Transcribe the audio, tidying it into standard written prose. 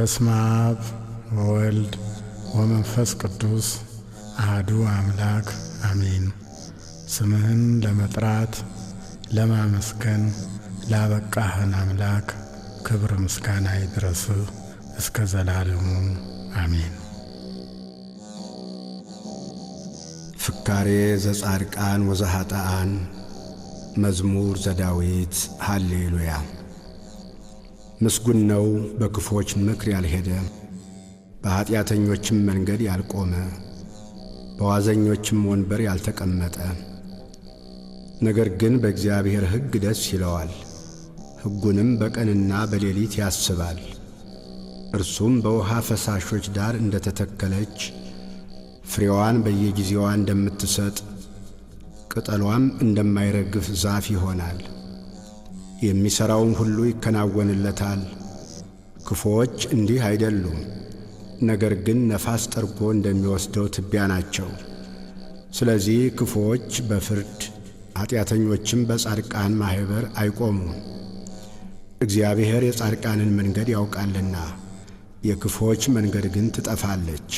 በስመ አብ ወወልድ ወመንፈስ ቅዱስ አሐዱ አምላክ አሜን። ስምህን ለመጥራት ለማመስገን ላበቃህን አምላክ ክብር ምስጋና ይድረስህ እስከ ዘላለሙ አሜን። ፍካሬ ዘጻድቃን ወዘኃጥኣን መዝሙር ዘዳዊት ሃሌሉያ። ምስጉን ነው በክፎች ምክር ያልሄደ፣ በኃጢአተኞችም መንገድ ያልቆመ፣ በዋዘኞችም ወንበር ያልተቀመጠ። ነገር ግን በእግዚአብሔር ሕግ ደስ ይለዋል፣ ሕጉንም በቀንና በሌሊት ያስባል። እርሱም በውሃ ፈሳሾች ዳር እንደተተከለች ፍሬዋን በየጊዜዋ እንደምትሰጥ ቅጠሏም እንደማይረግፍ ዛፍ ይሆናል። የሚሠራውም ሁሉ ይከናወንለታል። ክፉዎች እንዲህ አይደሉም፣ ነገር ግን ነፋስ ጠርጎ እንደሚወስደው ትቢያ ናቸው። ስለዚህ ክፉዎች በፍርድ ኃጢአተኞችም በጻድቃን ማኅበር አይቆሙም። እግዚአብሔር የጻድቃንን መንገድ ያውቃልና የክፉዎች መንገድ ግን ትጠፋለች።